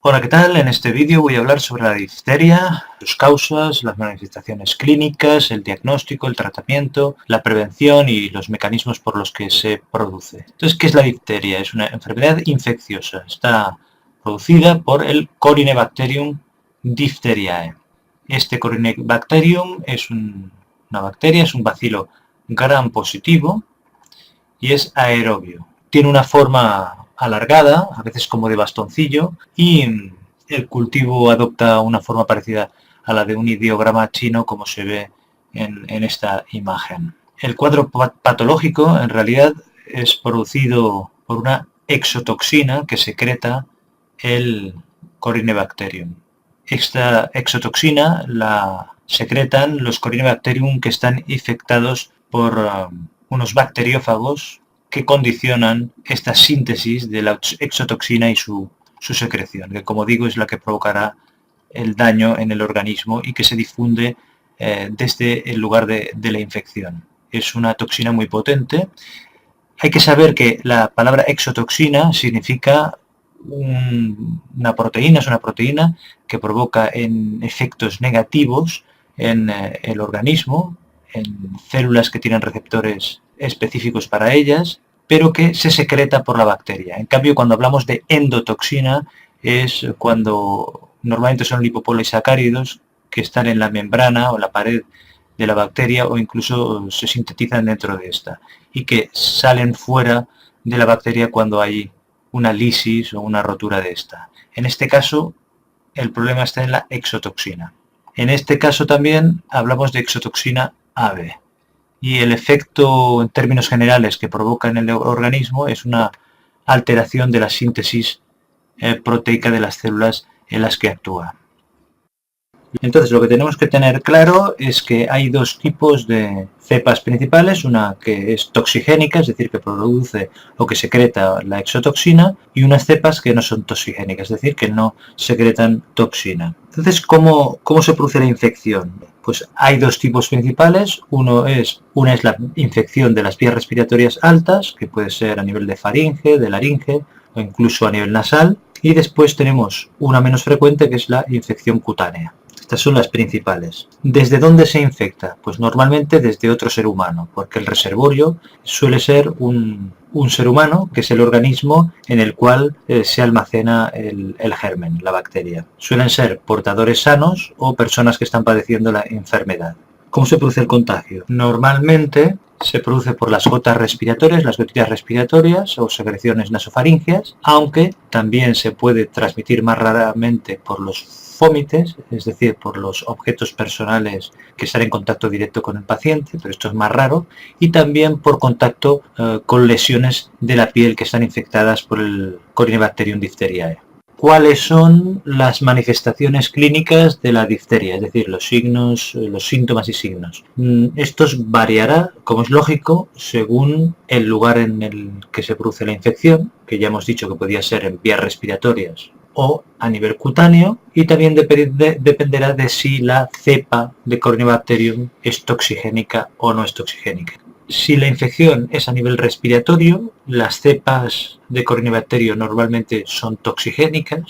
Hola, ¿qué tal? En este vídeo voy a hablar sobre la difteria, sus causas, las manifestaciones clínicas, el diagnóstico, el tratamiento, la prevención y los mecanismos por los que se produce. Entonces, ¿qué es la difteria? Es una enfermedad infecciosa. Está producida por el Corynebacterium diphtheriae. Este Corynebacterium es una bacteria, es un bacilo gram positivo y es aerobio. Tiene una forma alargada, a veces como de bastoncillo, y el cultivo adopta una forma parecida a la de un ideograma chino, como se ve en esta imagen. El cuadro patológico en realidad es producido por una exotoxina que secreta el Corynebacterium. Esta exotoxina la secretan los Corynebacterium que están infectados por unos bacteriófagos que condicionan esta síntesis de la exotoxina y su secreción, que como digo es la que provocará el daño en el organismo y que se difunde desde el lugar de la infección. Es una toxina muy potente. Hay que saber que la palabra exotoxina significa una proteína, es una proteína que provoca efectos negativos en el organismo, en células que tienen receptores específicos para ellas, pero que se secreta por la bacteria. En cambio, cuando hablamos de endotoxina, es cuando normalmente son lipopolisacáridos que están en la membrana o la pared de la bacteria o incluso se sintetizan dentro de esta y que salen fuera de la bacteria cuando hay una lisis o una rotura de esta. En este caso, el problema está en la exotoxina. En este caso también hablamos de exotoxina AB. Y el efecto en términos generales que provoca en el organismo es una alteración de la síntesis proteica de las células en las que actúa. Entonces lo que tenemos que tener claro es que hay dos tipos de cepas principales, una que es toxigénica, es decir, que produce o que secreta la exotoxina, y unas cepas que no son toxigénicas, es decir, que no secretan toxina. Entonces, ¿cómo se produce la infección? Pues hay dos tipos principales, una es la infección de las vías respiratorias altas, que puede ser a nivel de faringe, de laringe o incluso a nivel nasal, y después tenemos una menos frecuente que es la infección cutánea. Estas son las principales. ¿Desde dónde se infecta? Pues normalmente desde otro ser humano, porque el reservorio suele ser un ser humano, que es el organismo en el cual se almacena el germen, la bacteria. Suelen ser portadores sanos o personas que están padeciendo la enfermedad. ¿Cómo se produce el contagio? Normalmente se produce por las gotas respiratorias, las gotillas respiratorias o secreciones nasofaringeas, aunque también se puede transmitir más raramente por los fómites, es decir, por los objetos personales que están en contacto directo con el paciente, pero esto es más raro, y también por contacto con lesiones de la piel que están infectadas por el Corynebacterium diphtheriae. ¿Cuáles son las manifestaciones clínicas de la difteria? Es decir, los signos, los síntomas y signos. Estos variará, como es lógico, según el lugar en el que se produce la infección, que ya hemos dicho que podía ser en vías respiratorias o a nivel cutáneo, y también dependerá de si la cepa de Corynebacterium es toxigénica o no es toxigénica. Si la infección es a nivel respiratorio, las cepas de Corynebacterium normalmente son toxigénicas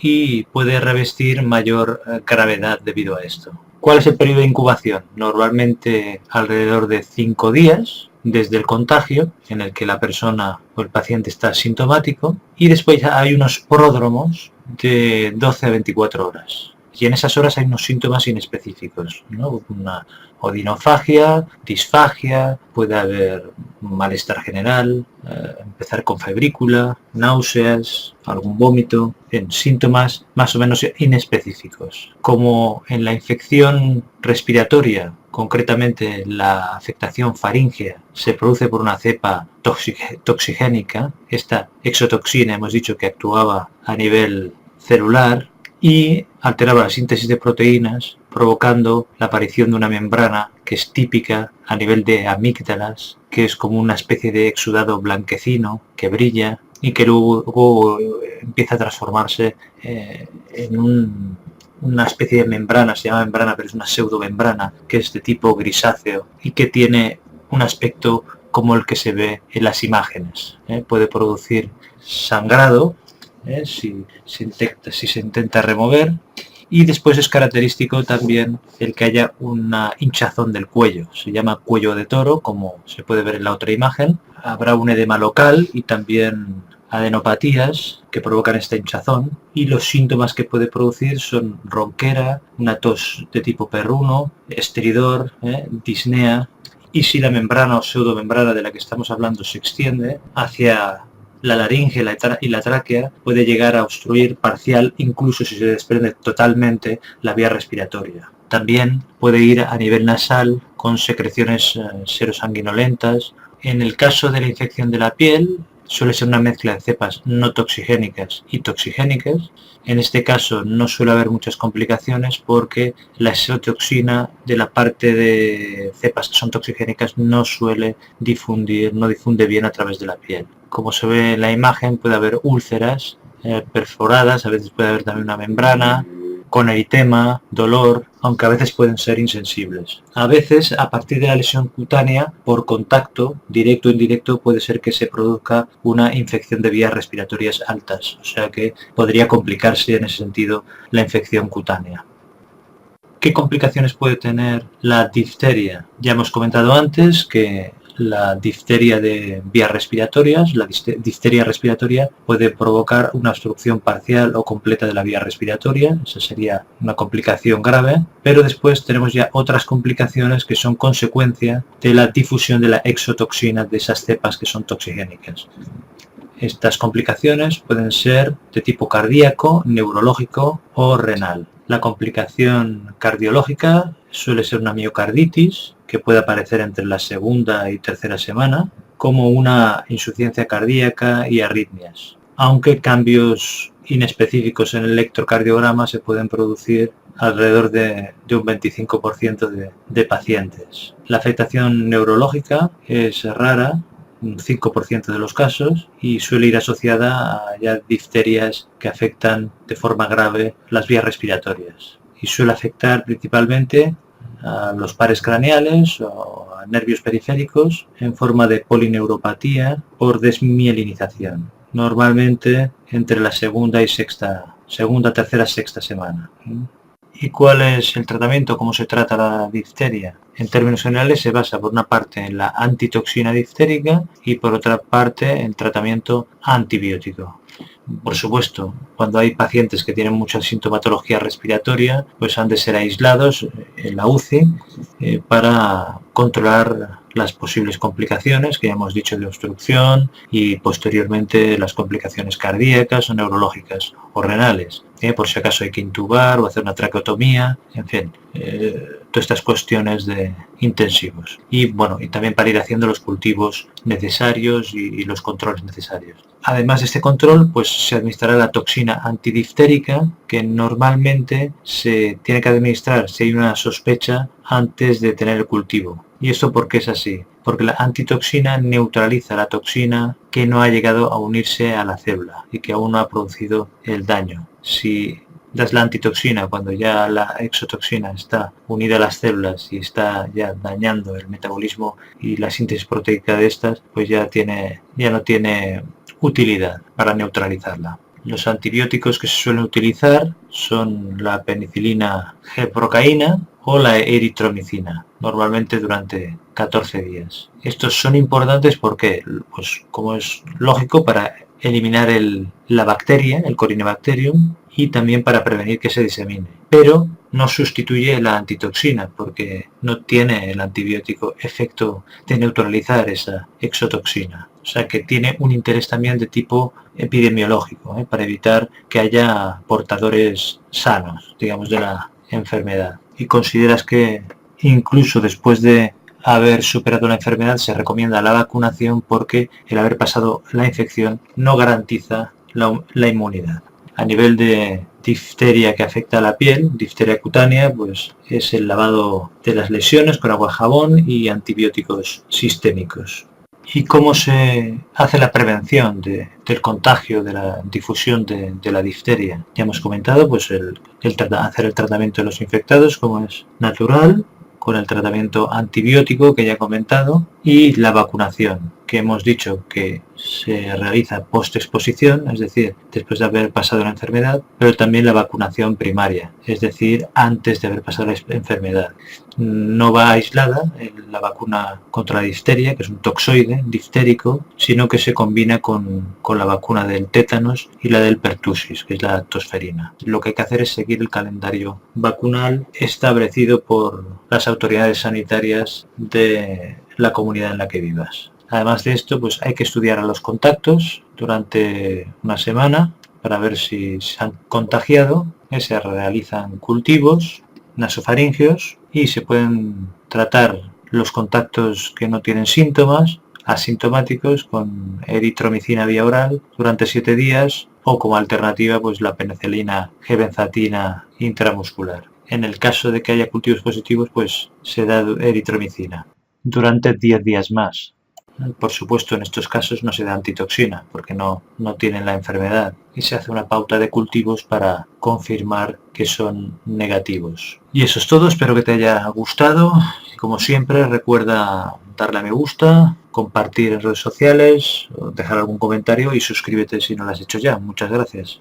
y puede revestir mayor gravedad debido a esto. ¿Cuál es el periodo de incubación? Normalmente alrededor de 5 días desde el contagio, en el que la persona o el paciente está sintomático, y después hay unos pródromos de 12 a 24 horas. Y en esas horas hay unos síntomas inespecíficos, ¿no? Una odinofagia, disfagia, puede haber malestar general, empezar con febrícula, náuseas, algún vómito, en síntomas más o menos inespecíficos. Como en la infección respiratoria, concretamente la afectación faríngea, se produce por una cepa toxigénica, esta exotoxina hemos dicho que actuaba a nivel celular y alteraba la síntesis de proteínas, provocando la aparición de una membrana que es típica a nivel de amígdalas, que es como una especie de exudado blanquecino que brilla y que luego empieza a transformarse en una especie de membrana, se llama membrana, pero es una pseudomembrana, que es de tipo grisáceo y que tiene un aspecto como el que se ve en las imágenes. Puede producir sangrado, si se intenta remover. Y después es característico también el que haya una hinchazón del cuello. Se llama cuello de toro, como se puede ver en la otra imagen. Habrá un edema local y también adenopatías que provocan esta hinchazón, y los síntomas que puede producir son ronquera, una tos de tipo perruno, estridor, disnea, y si la membrana o pseudomembrana de la que estamos hablando se extiende hacia la laringe y la tráquea, puede llegar a obstruir parcial, incluso si se desprende totalmente, la vía respiratoria. También puede ir a nivel nasal con secreciones serosanguinolentas. En el caso de la infección de la piel, suele ser una mezcla de cepas no toxigénicas y toxigénicas. En este caso no suele haber muchas complicaciones porque la exotoxina de la parte de cepas que son toxigénicas no difunde bien a través de la piel. Como se ve en la imagen, puede haber úlceras perforadas, a veces puede haber también una membrana con eritema, dolor, aunque a veces pueden ser insensibles. A veces, a partir de la lesión cutánea, por contacto, directo o indirecto, puede ser que se produzca una infección de vías respiratorias altas, o sea que podría complicarse en ese sentido la infección cutánea. ¿Qué complicaciones puede tener la difteria? Ya hemos comentado antes que la difteria de vías respiratorias, la difteria respiratoria, puede provocar una obstrucción parcial o completa de la vía respiratoria. Esa sería una complicación grave, pero después tenemos ya otras complicaciones que son consecuencia de la difusión de la exotoxina de esas cepas que son toxigénicas. Estas complicaciones pueden ser de tipo cardíaco, neurológico o renal. La complicación cardiológica suele ser una miocarditis, que puede aparecer entre la segunda y tercera semana, como una insuficiencia cardíaca y arritmias. Aunque cambios inespecíficos en el electrocardiograma se pueden producir alrededor de un 25% de pacientes. La afectación neurológica es rara, un 5% de los casos, y suele ir asociada a ya difterias que afectan de forma grave las vías respiratorias. Y suele afectar principalmente a los pares craneales o a nervios periféricos en forma de polineuropatía por desmielinización, normalmente entre la segunda, tercera, sexta semana. ¿Y cuál es el tratamiento? ¿Cómo se trata la difteria? En términos generales se basa por una parte en la antitoxina diftérica y por otra parte en tratamiento antibiótico. Por supuesto, cuando hay pacientes que tienen mucha sintomatología respiratoria, pues han de ser aislados en la UCI para controlar las posibles complicaciones que ya hemos dicho de obstrucción y posteriormente las complicaciones cardíacas o neurológicas o renales. Por si acaso hay que intubar o hacer una traqueotomía, en fin, todas estas cuestiones de intensivos. Y bueno, y también para ir haciendo los cultivos necesarios y los controles necesarios. Además de este control, pues se administrará la toxina antidiftérica, que normalmente se tiene que administrar si hay una sospecha antes de tener el cultivo. ¿Y esto por qué es así? Porque la antitoxina neutraliza la toxina que no ha llegado a unirse a la célula y que aún no ha producido el daño. Si das la antitoxina cuando ya la exotoxina está unida a las células y está ya dañando el metabolismo y la síntesis proteica de estas, pues ya no tiene utilidad para neutralizarla. Los antibióticos que se suelen utilizar son la penicilina G-procaína o la eritromicina, normalmente durante 14 días. Estos son importantes porque, pues como es lógico, para eliminar la bacteria, el Corynebacterium, y también para prevenir que se disemine. Pero no sustituye la antitoxina porque no tiene el antibiótico efecto de neutralizar esa exotoxina. O sea que tiene un interés también de tipo epidemiológico, para evitar que haya portadores sanos, digamos, de la enfermedad. Y consideras que incluso después de haber superado la enfermedad se recomienda la vacunación porque el haber pasado la infección no garantiza la inmunidad. A nivel de difteria que afecta a la piel, difteria cutánea, pues es el lavado de las lesiones con agua, jabón y antibióticos sistémicos. ¿Y cómo se hace la prevención del contagio, de la difusión de la difteria? Ya hemos comentado pues hacer el tratamiento de los infectados como es natural, con el tratamiento antibiótico que ya he comentado, y la vacunación. que hemos dicho que se realiza post-exposición, es decir, después de haber pasado la enfermedad, pero también la vacunación primaria, es decir, antes de haber pasado la enfermedad. No va aislada la vacuna contra la difteria, que es un toxoide diftérico, sino que se combina con la vacuna del tétanos y la del pertussis, que es la tosferina. Lo que hay que hacer es seguir el calendario vacunal establecido por las autoridades sanitarias de la comunidad en la que vivas. Además de esto, pues hay que estudiar a los contactos durante una semana para ver si se han contagiado. Se realizan cultivos nasofaringios y se pueden tratar los contactos que no tienen síntomas, asintomáticos, con eritromicina vía oral durante 7 días o como alternativa pues la penicilina G-benzatina intramuscular. En el caso de que haya cultivos positivos, pues se da eritromicina durante 10 días más. Por supuesto, en estos casos no se da antitoxina porque no tienen la enfermedad y se hace una pauta de cultivos para confirmar que son negativos. Y eso es todo, espero que te haya gustado. Como siempre, recuerda darle a me gusta, compartir en redes sociales, dejar algún comentario y suscríbete si no lo has hecho ya. Muchas gracias.